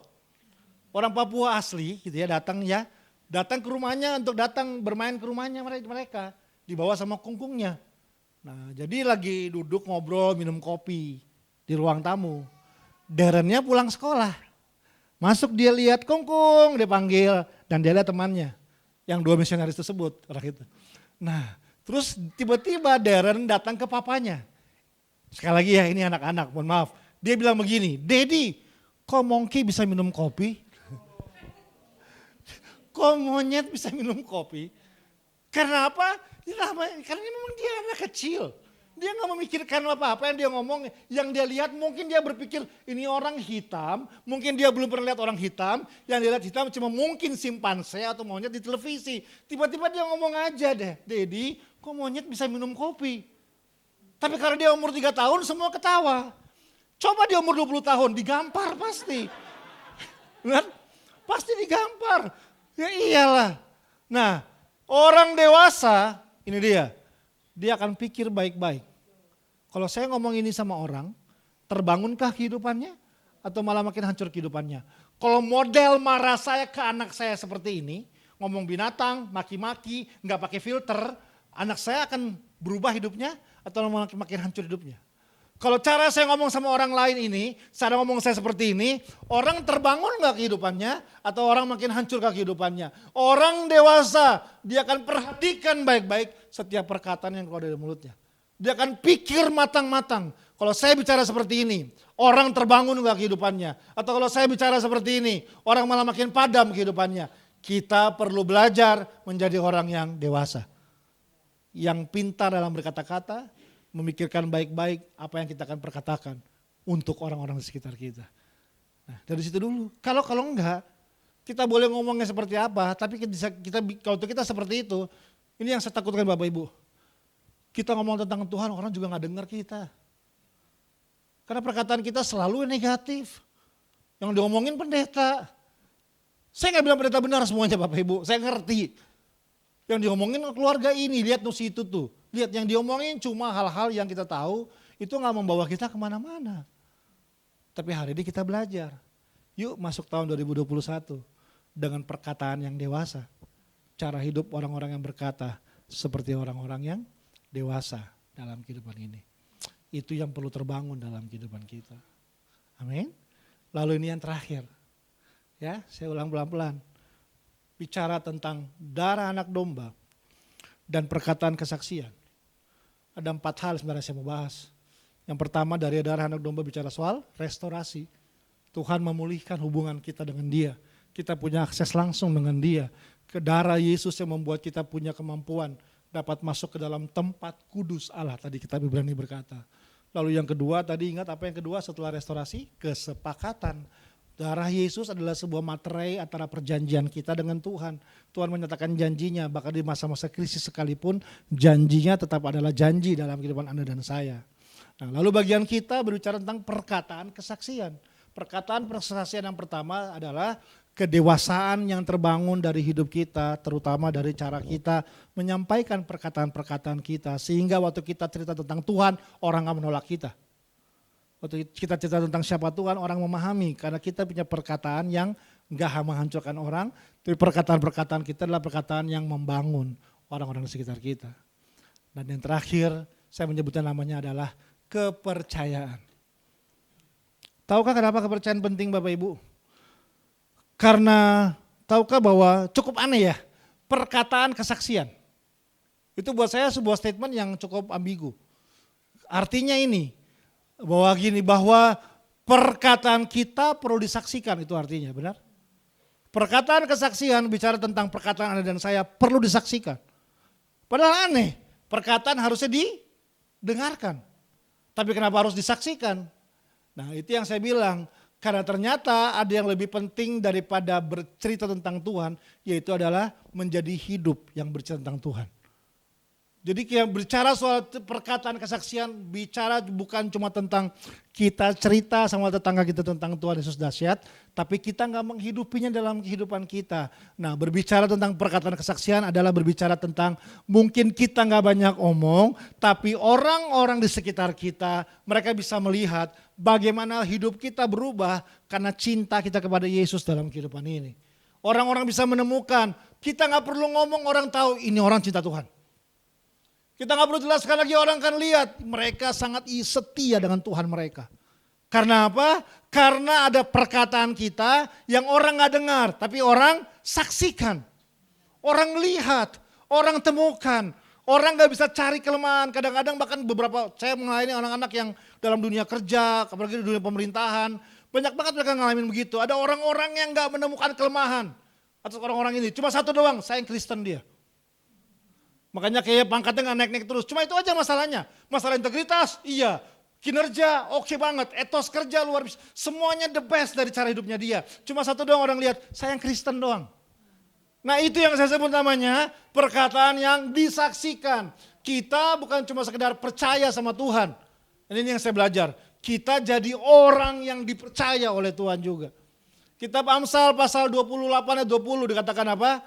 Orang Papua asli gitu ya, datang ke rumahnya untuk datang bermain ke rumahnya mereka. Dibawa sama kungkungnya. Nah jadi lagi duduk ngobrol minum kopi di ruang tamu. Darrennya pulang sekolah. Masuk dia lihat kungkung, dia panggil dan dia lihat temannya. Yang 2 misionaris tersebut orang itu. Nah terus tiba-tiba Darren datang ke papanya. Sekali lagi ya ini anak-anak mohon maaf. Dia bilang begini, Daddy kok monkey bisa minum kopi? Kok monyet bisa minum kopi? Karena apa? Karena memang dia anak kecil. Dia gak memikirkan apa-apa yang dia ngomong. Yang dia lihat mungkin dia berpikir ini orang hitam. Mungkin dia belum pernah lihat orang hitam. Yang dia lihat hitam cuma mungkin simpanse atau monyet di televisi. Tiba-tiba dia ngomong aja deh. Daddy kok monyet bisa minum kopi? Tapi karena dia umur 3 tahun semua ketawa. Coba dia umur 20 tahun digampar pasti. Benar? Pasti digampar. Ya iyalah. Nah orang dewasa ini dia akan pikir baik-baik. Kalau saya ngomong ini sama orang, terbangunkah kehidupannya atau malah makin hancur kehidupannya? Kalau model marah saya ke anak saya seperti ini, ngomong binatang, maki-maki, nggak pakai filter, anak saya akan berubah hidupnya atau makin hancur hidupnya? Kalau cara saya ngomong sama orang lain ini, cara ngomong saya seperti ini, orang terbangun gak kehidupannya atau orang makin hancur gak kehidupannya? Orang dewasa, dia akan perhatikan baik-baik setiap perkataan yang keluar dari mulutnya. Dia akan pikir matang-matang. Kalau saya bicara seperti ini, orang terbangun gak kehidupannya? Atau kalau saya bicara seperti ini, orang malah makin padam kehidupannya? Kita perlu belajar menjadi orang yang dewasa. Yang pintar dalam berkata-kata, memikirkan baik-baik apa yang kita akan perkatakan untuk orang-orang di sekitar kita. Nah, dari situ dulu. Kalau enggak, kita boleh ngomongnya seperti apa, tapi kalau kita seperti itu, ini yang saya takutkan Bapak Ibu. Kita ngomong tentang Tuhan, orang juga nggak dengar kita. Karena perkataan kita selalu negatif. Yang diomongin pendeta. Saya nggak bilang pendeta benar semuanya Bapak Ibu, saya ngerti. Yang diomongin keluarga ini, lihat tuh situ tuh. Lihat yang diomongin cuma hal-hal yang kita tahu, itu gak membawa kita kemana-mana. Tapi hari ini kita belajar. Yuk masuk tahun 2021 dengan perkataan yang dewasa. Cara hidup orang-orang yang berkata seperti orang-orang yang dewasa dalam kehidupan ini. Itu yang perlu terbangun dalam kehidupan kita. Amin. Lalu ini yang terakhir. Ya, saya ulang pelan-pelan. Bicara tentang darah anak domba dan perkataan kesaksian. Ada 4 hal sebenarnya saya mau bahas. Yang pertama dari darah anak domba bicara soal restorasi. Tuhan memulihkan hubungan kita dengan Dia. Kita punya akses langsung dengan Dia. Ke darah Yesus yang membuat kita punya kemampuan dapat masuk ke dalam tempat kudus Allah. Tadi kita Ibrani berkata. Lalu yang kedua tadi ingat apa yang kedua setelah restorasi? Kesepakatan. Darah Yesus adalah sebuah materai antara perjanjian kita dengan Tuhan. Tuhan menyatakan janjinya, bahkan di masa-masa krisis sekalipun janjinya tetap adalah janji dalam kehidupan Anda dan saya. Nah, lalu bagian kita berbicara tentang perkataan kesaksian. Perkataan kesaksian yang pertama adalah kedewasaan yang terbangun dari hidup kita, terutama dari cara kita menyampaikan perkataan-perkataan kita. Sehingga waktu kita cerita tentang Tuhan, orang gak menolak kita. Waktu kita cerita tentang siapa Tuhan, orang memahami karena kita punya perkataan yang gak menghancurkan orang, tapi perkataan-perkataan kita adalah perkataan yang membangun orang-orang di sekitar kita. Dan yang terakhir, saya menyebutnya namanya adalah kepercayaan. Tahukah kenapa kepercayaan penting Bapak Ibu? Karena tahukah bahwa cukup aneh ya, perkataan kesaksian. Itu buat saya sebuah statement yang cukup ambigu. Artinya ini, bahwa perkataan kita perlu disaksikan, itu artinya benar. Perkataan kesaksian bicara tentang perkataan Anda dan saya perlu disaksikan. Padahal aneh, perkataan harusnya didengarkan. Tapi kenapa harus disaksikan? Nah itu yang saya bilang, karena ternyata ada yang lebih penting daripada bercerita tentang Tuhan, yaitu adalah menjadi hidup yang bercerita tentang Tuhan. Jadi kayak bicara soal perkataan kesaksian, bicara bukan cuma tentang kita cerita sama tetangga kita tentang Tuhan Yesus dahsyat, tapi kita nggak menghidupinya dalam kehidupan kita. Nah, berbicara tentang perkataan kesaksian adalah berbicara tentang mungkin kita nggak banyak omong, tapi orang-orang di sekitar kita, mereka bisa melihat bagaimana hidup kita berubah karena cinta kita kepada Yesus dalam kehidupan ini. Orang-orang bisa menemukan, kita nggak perlu ngomong, orang tahu ini orang cinta Tuhan. Kita nggak perlu jelaskan lagi, orang kan lihat mereka sangat setia dengan Tuhan mereka. Karena apa? Karena ada perkataan kita yang orang nggak dengar, tapi orang saksikan, orang lihat, orang temukan, orang nggak bisa cari kelemahan. Kadang-kadang bahkan beberapa saya melayani anak-anak yang dalam dunia kerja, apalagi di dunia pemerintahan, banyak banget mereka ngalamin begitu. Ada orang-orang yang nggak menemukan kelemahan atas orang-orang ini. Cuma satu doang, saya yang Kristen dia. Makanya kayak pangkatnya nggak naik-naik terus. Cuma itu aja masalahnya. Masalah integritas, iya. Kinerja, oke banget. Etos kerja luar biasa. Semuanya the best dari cara hidupnya dia. Cuma satu doang orang lihat, saya yang Kristen doang. Nah itu yang saya sebut namanya perkataan yang disaksikan. Kita bukan cuma sekedar percaya sama Tuhan. Ini yang saya belajar. Kita jadi orang yang dipercaya oleh Tuhan juga. Kitab Amsal pasal 28 ayat 20 dikatakan apa?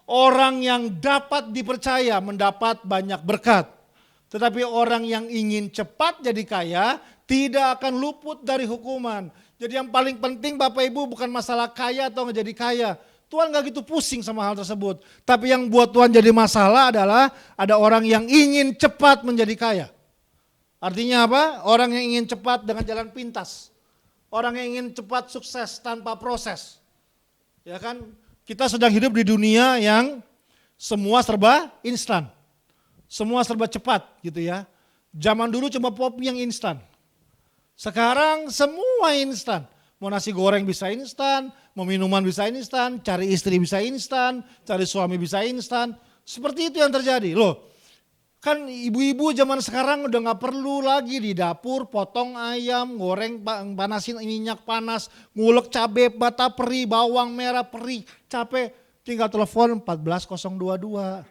Orang yang dapat dipercaya mendapat banyak berkat. Tetapi orang yang ingin cepat jadi kaya tidak akan luput dari hukuman. Jadi yang paling penting Bapak Ibu bukan masalah kaya atau nggak jadi kaya. Tuhan gak gitu pusing sama hal tersebut. Tapi yang buat Tuhan jadi masalah adalah ada orang yang ingin cepat menjadi kaya. Artinya apa? Orang yang ingin cepat dengan jalan pintas. Orang yang ingin cepat sukses tanpa proses. Ya kan? Kita sedang hidup di dunia yang semua serba instan. Semua serba cepat gitu ya. Zaman dulu cuma pop yang instan. Sekarang semua instan. Mau nasi goreng bisa instan, mau minuman bisa instan, cari istri bisa instan, cari suami bisa instan. Seperti itu yang terjadi. Loh, kan ibu-ibu zaman sekarang udah gak perlu lagi di dapur potong ayam, goreng, panasin minyak panas, ngulek cabai, bata peri, bawang merah peri, capek. Tinggal telepon 14022.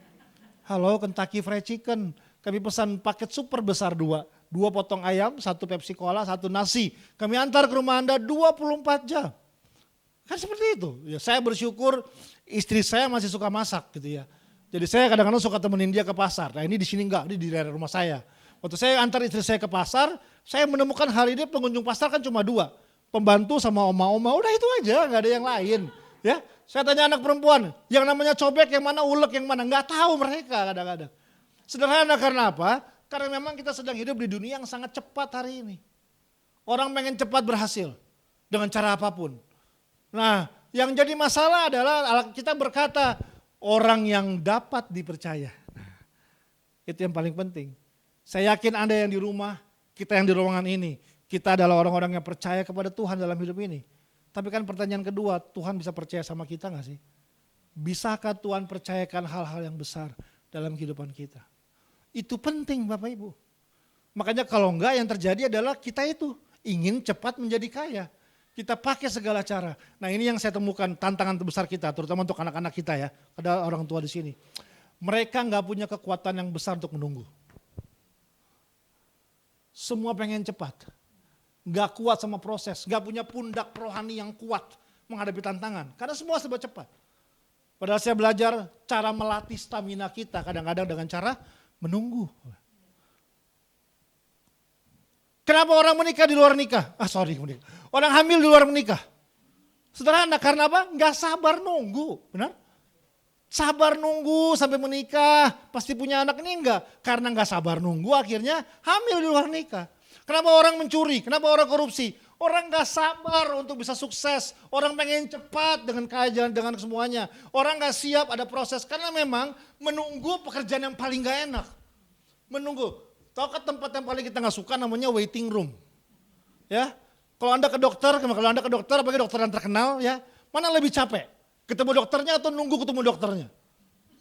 Halo Kentucky Fried Chicken, kami pesan paket super besar 2 potong ayam, 1 Pepsi Cola, 1 nasi. Kami antar ke rumah Anda 24 jam. Kan seperti itu. Ya, saya bersyukur istri saya masih suka masak gitu ya. Jadi saya kadang-kadang suka temenin dia ke pasar. Nah ini di sini enggak, ini di daerah rumah saya. Waktu saya antar istri saya ke pasar, saya menemukan hari ini pengunjung pasar kan cuma 2. Pembantu sama oma-oma, udah itu aja, enggak ada yang lain. Ya, saya tanya anak perempuan, yang namanya cobek, yang mana ulek, yang mana, enggak tahu mereka kadang-kadang. Sederhana karena apa? Karena memang kita sedang hidup di dunia yang sangat cepat hari ini. Orang pengen cepat berhasil dengan cara apapun. Nah, yang jadi masalah adalah kita berkata orang yang dapat dipercaya. Nah, itu yang paling penting. Saya yakin Anda yang di rumah, kita yang di ruangan ini, kita adalah orang-orang yang percaya kepada Tuhan dalam hidup ini. Tapi kan pertanyaan kedua, Tuhan bisa percaya sama kita gak sih? Bisakah Tuhan percayakan hal-hal yang besar dalam kehidupan kita? Itu penting Bapak Ibu. Makanya kalau enggak yang terjadi adalah kita itu ingin cepat menjadi kaya. Kita pakai segala cara. Nah ini yang saya temukan tantangan terbesar kita, terutama untuk anak-anak kita ya. Ada orang tua di sini. Mereka enggak punya kekuatan yang besar untuk menunggu. Semua pengen cepat. Enggak kuat sama proses, enggak punya pundak rohani yang kuat menghadapi tantangan. Karena semua serba cepat. Padahal saya belajar cara melatih stamina kita kadang-kadang dengan cara menunggu. Kenapa orang menikah di luar nikah? Orang hamil di luar menikah. Sederhana, karena apa? Enggak sabar nunggu, benar? Sabar nunggu sampai menikah, pasti punya anak ini enggak. Karena enggak sabar nunggu akhirnya hamil di luar nikah. Kenapa orang mencuri? Kenapa orang korupsi? Orang enggak sabar untuk bisa sukses. Orang pengen cepat dengan kaya dengan semuanya. Orang enggak siap ada proses. Karena memang menunggu pekerjaan yang paling enggak enak. Menunggu. Tahu tempat yang paling kita enggak suka namanya waiting room. Ya. Kalau Anda ke dokter, apalagi dokter yang terkenal ya. Mana lebih capek? Ketemu dokternya atau nunggu ketemu dokternya?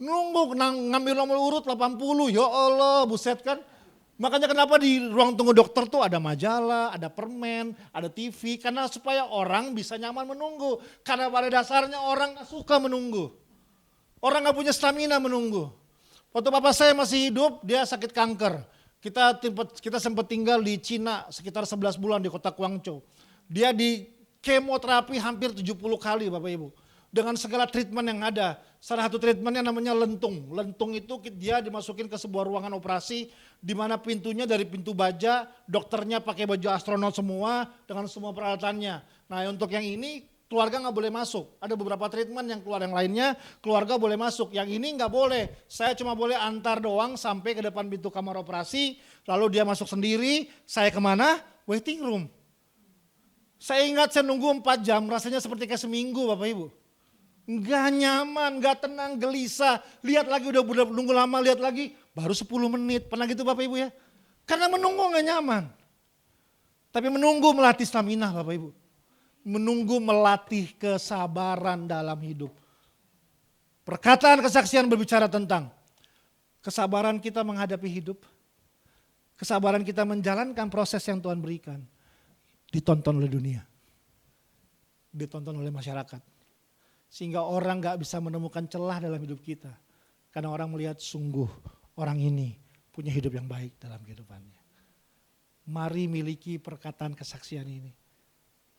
Nunggu, ngambil nomor urut 80. Ya Allah, buset kan. Makanya kenapa di ruang tunggu dokter tuh ada majalah, ada permen, ada TV. Karena supaya orang bisa nyaman menunggu. Karena pada dasarnya orang gak suka menunggu. Orang gak punya stamina menunggu. Waktu papa saya masih hidup, dia sakit kanker. Kita sempat tinggal di Cina sekitar 11 bulan di kota Guangzhou. Dia di kemoterapi hampir 70 kali Bapak Ibu. Dengan segala treatment yang ada. Salah satu treatmentnya namanya lentung. Lentung itu dia dimasukin ke sebuah ruangan operasi di mana pintunya dari pintu baja, dokternya pakai baju astronot semua dengan semua peralatannya. Nah untuk yang ini keluarga nggak boleh masuk. Ada beberapa treatment yang keluar, yang lainnya keluarga boleh masuk. Yang ini nggak boleh. Saya cuma boleh antar doang sampai ke depan pintu kamar operasi. Lalu dia masuk sendiri. Saya kemana? Waiting room. Saya ingat saya nunggu 4 jam. Rasanya seperti kayak seminggu Bapak Ibu. Nggak nyaman, nggak tenang, gelisah. Lihat lagi udah nunggu lama, lihat lagi baru 10 menit. Pernah gitu Bapak Ibu ya? Karena menunggu nggak nyaman. Tapi menunggu melatih stamina Bapak Ibu. Menunggu melatih kesabaran dalam hidup. Perkataan kesaksian berbicara tentang kesabaran kita menghadapi hidup. Kesabaran kita menjalankan proses yang Tuhan berikan. Ditonton oleh dunia. Ditonton oleh masyarakat. Sehingga orang gak bisa menemukan celah dalam hidup kita. Karena orang melihat sungguh orang ini punya hidup yang baik dalam kehidupannya. Mari miliki perkataan kesaksian ini.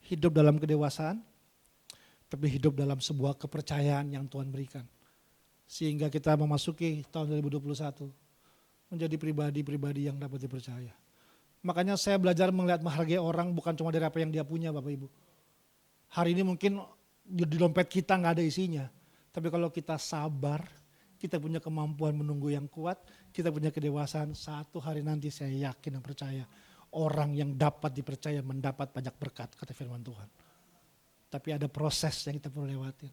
Hidup dalam kedewasaan, tapi hidup dalam sebuah kepercayaan yang Tuhan berikan. Sehingga kita memasuki tahun 2021 menjadi pribadi-pribadi yang dapat dipercaya. Makanya saya belajar menghargai orang bukan cuma dari apa yang dia punya Bapak Ibu. Hari ini mungkin di dompet kita nggak ada isinya. Tapi kalau kita sabar, kita punya kemampuan menunggu yang kuat, kita punya kedewasaan, satu hari nanti saya yakin dan percaya. Orang yang dapat dipercaya mendapat banyak berkat, kata firman Tuhan. Tapi ada proses yang kita perlu lewatin.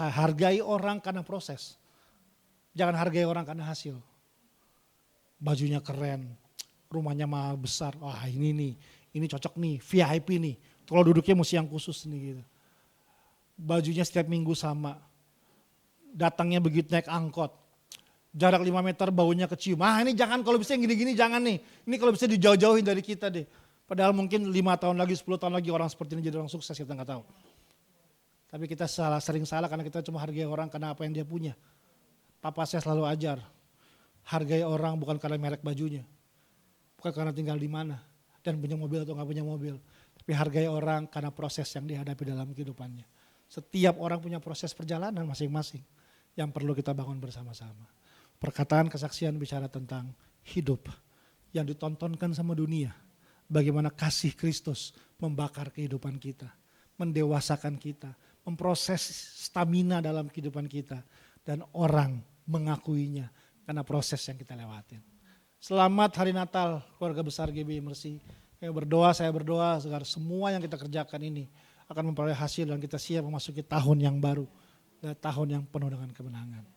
Hargai orang karena proses. Jangan hargai orang karena hasil. Bajunya keren, rumahnya mahal besar, wah ini cocok nih, VIP nih. Kalau duduknya mesti yang khusus nih gitu. Bajunya setiap minggu sama. Datangnya begitu naik angkot. Jarak 5 meter baunya kecium. Ini jangan, kalau bisa yang gini-gini jangan nih. Ini kalau bisa dijauh-jauhin dari kita deh. Padahal mungkin 5 tahun lagi, 10 tahun lagi orang seperti ini jadi orang sukses, kita nggak tahu. Tapi kita sering salah karena kita cuma hargai orang karena apa yang dia punya. Papa saya selalu ajar, hargai orang bukan karena merek bajunya. Bukan karena tinggal di mana dan punya mobil atau nggak punya mobil. Tapi hargai orang karena proses yang dihadapi dalam kehidupannya. Setiap orang punya proses perjalanan masing-masing yang perlu kita bangun bersama-sama. Perkataan kesaksian bicara tentang hidup yang ditontonkan sama dunia. Bagaimana kasih Kristus membakar kehidupan kita, mendewasakan kita, memproses stamina dalam kehidupan kita. Dan orang mengakuinya karena proses yang kita lewatin. Selamat Hari Natal keluarga besar GBI Mercy. Saya berdoa agar semua yang kita kerjakan ini akan memperoleh hasil dan kita siap memasuki tahun yang baru. Dan tahun yang penuh dengan kemenangan.